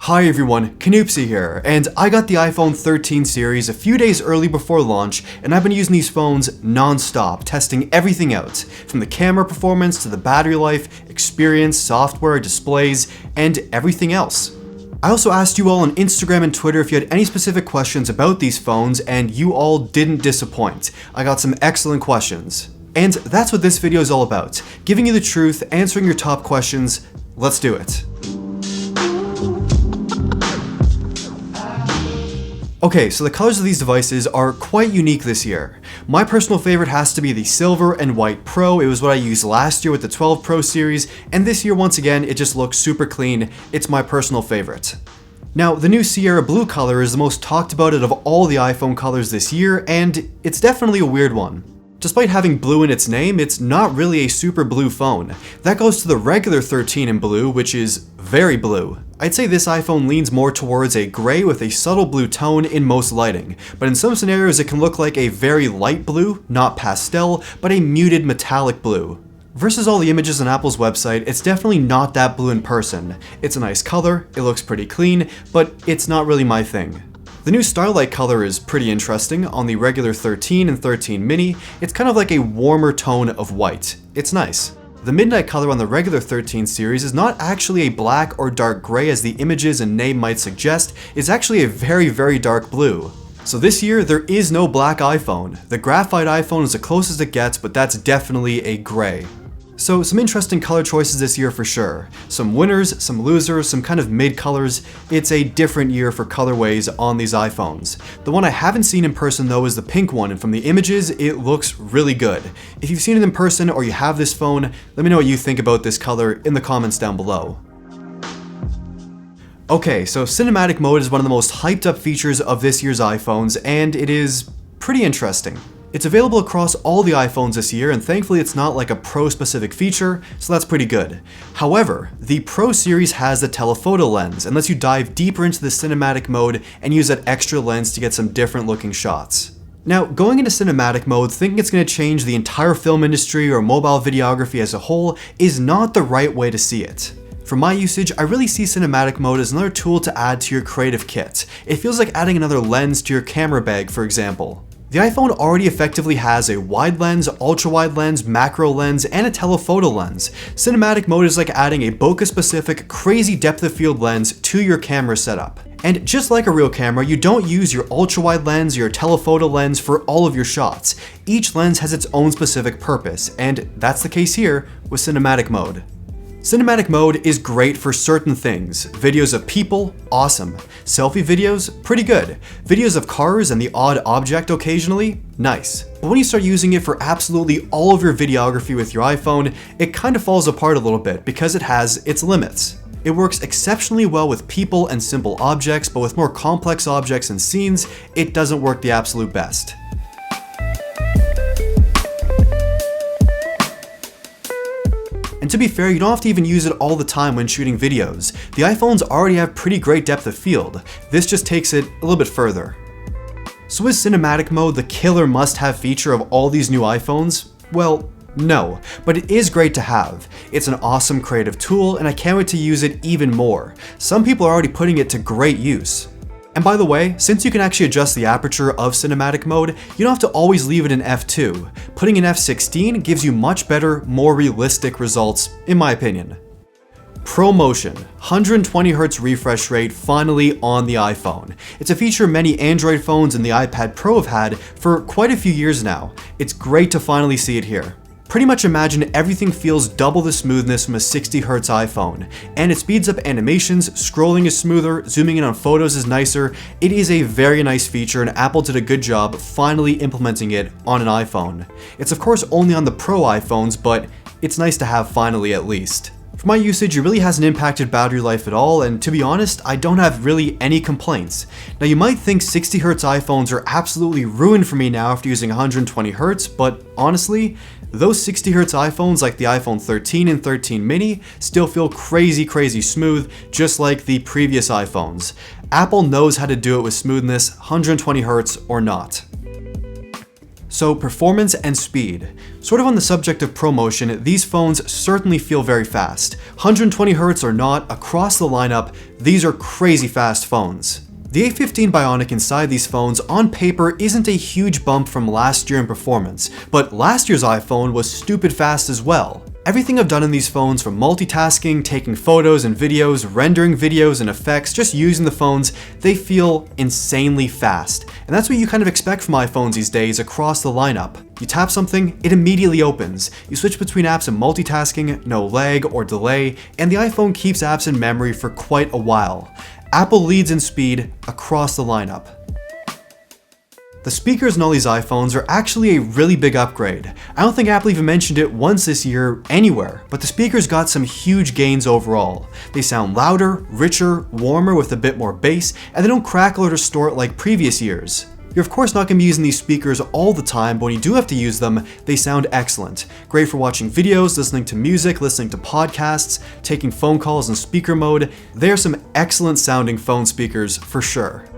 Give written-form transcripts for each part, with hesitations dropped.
Hi everyone, Canoopsy here, and I got the iPhone 13 series a few days early before launch, and I've been using these phones non-stop, testing everything out, from the camera performance to the battery life, experience, software, displays, and everything else. I also asked you all on Instagram and Twitter if you had any specific questions about these phones, and you all didn't disappoint. I got some excellent questions. And that's what this video is all about, giving you the truth, answering your top questions. Let's do it. Okay, so the colors of these devices are quite unique this year. My personal favorite has to be the Silver and White Pro. It was what I used last year with the 12 Pro series, and this year once again it just looks super clean. It's my personal favorite. Now, the new Sierra Blue color is the most talked about out of all the iPhone colors this year, and it's definitely a weird one. Despite having blue in its name, it's not really a super blue phone. That goes to the regular 13 in blue, which is very blue. I'd say this iPhone leans more towards a gray with a subtle blue tone in most lighting, but in some scenarios it can look like a very light blue, not pastel, but a muted metallic blue. Versus all the images on Apple's website, it's definitely not that blue in person. It's a nice color, it looks pretty clean, but it's not really my thing. The new Starlight color is pretty interesting. On the regular 13 and 13 mini, it's kind of like a warmer tone of white. It's nice. The midnight color on the regular 13 series is not actually a black or dark gray as the images and name might suggest. It's actually a very, very dark blue. So this year, there is no black iPhone. The graphite iPhone is the closest it gets, but that's definitely a gray. So some interesting color choices this year for sure. Some winners, some losers, some kind of mid colors. It's a different year for colorways on these iPhones. The one I haven't seen in person though is the pink one, and from the images, it looks really good. If you've seen it in person or you have this phone, let me know what you think about this color in the comments down below. Okay, so cinematic mode is one of the most hyped up features of this year's iPhones, and it is pretty interesting. It's available across all the iPhones this year, and thankfully it's not like a Pro specific feature, so that's pretty good. However, the Pro series has the telephoto lens and lets you dive deeper into the cinematic mode and use that extra lens to get some different looking shots. Now, going into cinematic mode thinking it's going to change the entire film industry or mobile videography as a whole is not the right way to see it. For my usage, I really see cinematic mode as another tool to add to your creative kit. It feels like adding another lens to your camera bag, for example. The iPhone already effectively has a wide lens, ultra-wide lens, macro lens, and a telephoto lens. Cinematic mode is like adding a bokeh-specific, crazy depth of field lens to your camera setup. And just like a real camera, you don't use your ultra-wide lens or your telephoto lens for all of your shots. Each lens has its own specific purpose, and that's the case here with cinematic mode. Cinematic mode is great for certain things. Videos of people, awesome. Selfie videos, pretty good. Videos of cars and the odd object occasionally, nice. But when you start using it for absolutely all of your videography with your iPhone, it kind of falls apart a little bit because it has its limits. It works exceptionally well with people and simple objects, but with more complex objects and scenes, it doesn't work the absolute best. And to be fair, you don't have to even use it all the time when shooting videos. The iPhones already have pretty great depth of field. This just takes it a little bit further. So is cinematic mode the killer must-have feature of all these new iPhones? Well, no, but it is great to have. It's an awesome creative tool, and I can't wait to use it even more. Some people are already putting it to great use. And by the way, since you can actually adjust the aperture of cinematic mode, you don't have to always leave it in f2. Putting in f16 gives you much better, more realistic results, in my opinion. ProMotion, 120Hz refresh rate finally on the iPhone. It's a feature many Android phones and the iPad Pro have had for quite a few years now. It's great to finally see it here. Pretty much imagine everything feels double the smoothness from a 60Hz iPhone, and it speeds up animations, scrolling is smoother, zooming in on photos is nicer. It is a very nice feature, and Apple did a good job finally implementing it on an iPhone. It's of course only on the Pro iPhones, but it's nice to have finally at least. For my usage, it really hasn't impacted battery life at all, and to be honest, I don't have really any complaints. Now you might think 60Hz iPhones are absolutely ruined for me now after using 120Hz, but honestly, those 60Hz iPhones like the iPhone 13 and 13 mini still feel crazy smooth, just like the previous iPhones. Apple knows how to do it with smoothness, 120Hz or not. So performance and speed. Sort of on the subject of ProMotion, these phones certainly feel very fast. 120Hz or not, across the lineup, these are crazy fast phones. The A15 Bionic inside these phones on paper isn't a huge bump from last year in performance, but last year's iPhone was stupid fast as well. Everything I've done in these phones, from multitasking, taking photos and videos, rendering videos and effects, just using the phones, they feel insanely fast. And that's what you kind of expect from iPhones these days across the lineup. You tap something, it immediately opens. You switch between apps and multitasking, no lag or delay, and the iPhone keeps apps in memory for quite a while. Apple leads in speed across the lineup. The speakers in all these iPhones are actually a really big upgrade. I don't think Apple even mentioned it once this year anywhere, but the speakers got some huge gains overall. They sound louder, richer, warmer with a bit more bass, and they don't crackle or distort like previous years. You're of course not going to be using these speakers all the time, but when you do have to use them, they sound excellent. Great for watching videos, listening to music, listening to podcasts, taking phone calls in speaker mode. They are some excellent sounding phone speakers for sure.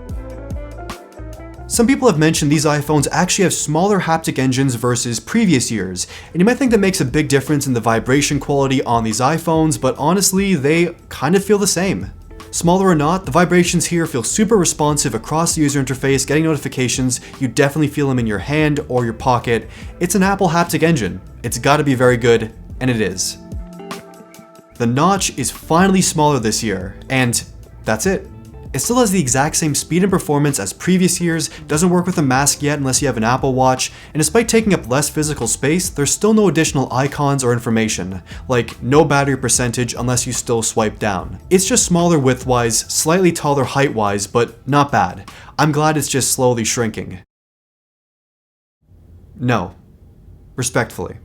Some people have mentioned these iPhones actually have smaller haptic engines versus previous years, and you might think that makes a big difference in the vibration quality on these iPhones, but honestly, they kind of feel the same. Smaller or not, the vibrations here feel super responsive across the user interface, getting notifications, you definitely feel them in your hand or your pocket. It's an Apple haptic engine. It's gotta be very good, and it is. The notch is finally smaller this year, and that's it. It still has the exact same speed and performance as previous years, doesn't work with a mask yet unless you have an Apple Watch, and despite taking up less physical space, there's still no additional icons or information, like no battery percentage unless you still swipe down. It's just smaller width-wise, slightly taller height-wise, but not bad. I'm glad it's just slowly shrinking. No. Respectfully.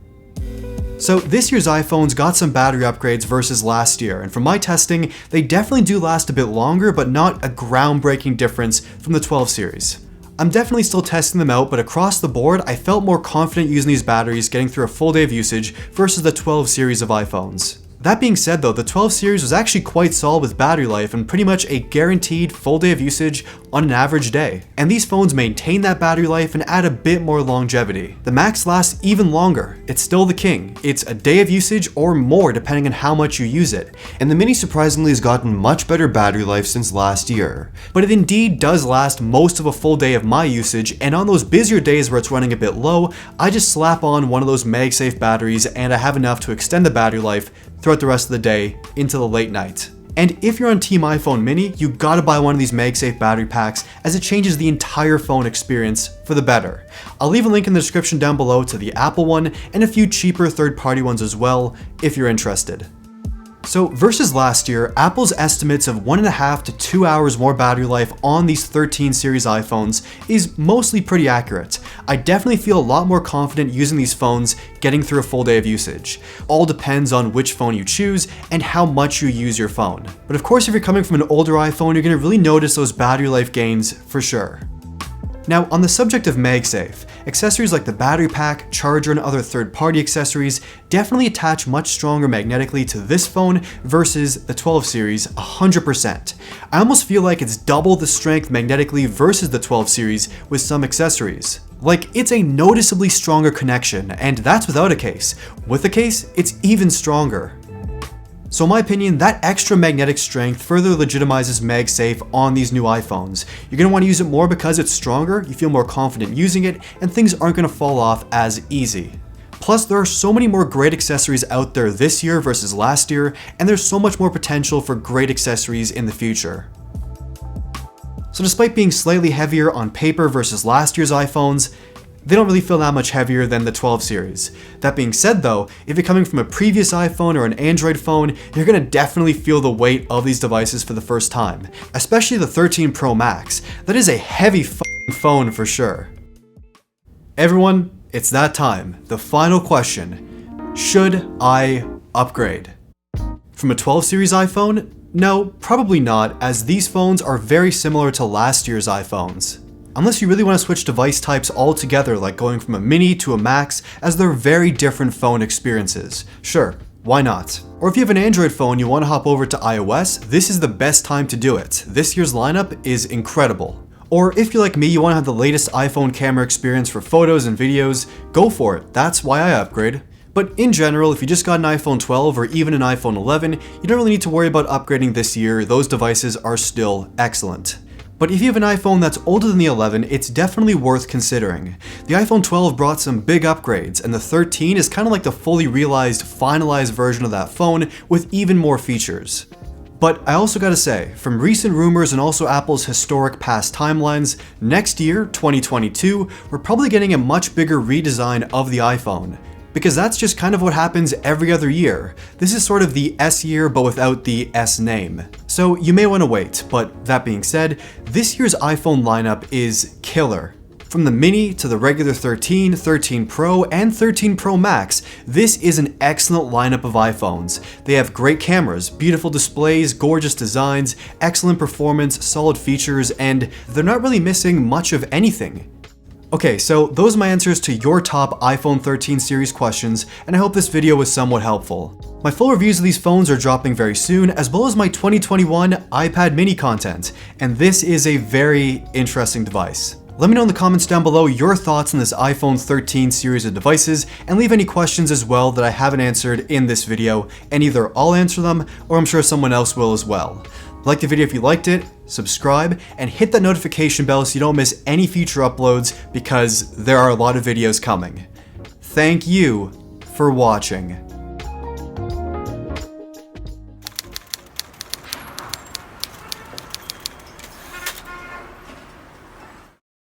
So this year's iPhones got some battery upgrades versus last year, and from my testing, they definitely do last a bit longer, but not a groundbreaking difference from the 12 series. I'm definitely still testing them out, but across the board, I felt more confident using these batteries getting through a full day of usage versus the 12 series of iPhones. That being said though, the 12 series was actually quite solid with battery life and pretty much a guaranteed full day of usage on an average day. And these phones maintain that battery life and add a bit more longevity. The Max lasts even longer. It's still the king. It's a day of usage or more depending on how much you use it. And the Mini surprisingly has gotten much better battery life since last year. But it indeed does last most of a full day of my usage, and on those busier days where it's running a bit low, I just slap on one of those Magsafe batteries and I have enough to extend the battery life throughout the rest of the day into the late night. And if you're on Team iPhone Mini, you gotta buy one of these Magsafe battery packs as it changes the entire phone experience for the better. I'll leave a link in the description down below to the Apple one and a few cheaper third-party ones as well if you're interested. So versus last year, Apple's estimates of 1.5 to 2 hours more battery life on these 13 series iPhones is mostly pretty accurate. I definitely feel a lot more confident using these phones getting through a full day of usage. All depends on which phone you choose and how much you use your phone. But of course, if you're coming from an older iPhone, you're gonna really notice those battery life gains for sure. Now, on the subject of MagSafe, accessories like the battery pack, charger, and other third-party accessories definitely attach much stronger magnetically to this phone versus the 12 series 100%. I almost feel like it's double the strength magnetically versus the 12 series with some accessories. Like, it's a noticeably stronger connection, and that's without a case. With a case, it's even stronger. So in my opinion, that extra magnetic strength further legitimizes MagSafe on these new iPhones. You're going to want to use it more because it's stronger, you feel more confident using it, and things aren't going to fall off as easy. Plus, there are so many more great accessories out there this year versus last year, and there's so much more potential for great accessories in the future. So despite being slightly heavier on paper versus last year's iPhones, they don't really feel that much heavier than the 12 series. That being said though, if you're coming from a previous iPhone or an Android phone, you're gonna definitely feel the weight of these devices for the first time, especially the 13 Pro Max. That is a heavy phone for sure. Everyone, it's that time. The final question. Should I upgrade? From a 12 series iPhone? No, probably not, as these phones are very similar to last year's iPhones. Unless you really want to switch device types altogether, like going from a Mini to a Max, as they're very different phone experiences. Sure, why not? Or if you have an Android phone you want to hop over to iOS, this is the best time to do it. This year's lineup is incredible. Or if you're like me, you want to have the latest iPhone camera experience for photos and videos, go for it. That's why I upgrade. But in general, if you just got an iPhone 12 or even an iPhone 11, you don't really need to worry about upgrading this year. Those devices are still excellent. But if you have an iPhone that's older than the 11, it's definitely worth considering. The iPhone 12 brought some big upgrades, and the 13 is kind of like the fully realized, finalized version of that phone with even more features. But I also gotta say, from recent rumors and also Apple's historic past timelines, next year, 2022, we're probably getting a much bigger redesign of the iPhone. Because that's just kind of what happens every other year. This is sort of the S year, but without the S name. So you may want to wait, but that being said, this year's iPhone lineup is killer. From the mini to the regular 13, 13 Pro, and 13 Pro Max, this is an excellent lineup of iPhones. They have great cameras, beautiful displays, gorgeous designs, excellent performance, solid features, and they're not really missing much of anything. Okay, so those are my answers to your top iPhone 13 series questions, and I hope this video was somewhat helpful. My full reviews of these phones are dropping very soon, as well as my 2021 iPad mini content, and this is a very interesting device. Let me know in the comments down below your thoughts on this iPhone 13 series of devices, and leave any questions as well that I haven't answered in this video, and either I'll answer them, or I'm sure someone else will as well. Like the video if you liked it, subscribe, and hit that notification bell so you don't miss any future uploads, because there are a lot of videos coming. Thank you for watching.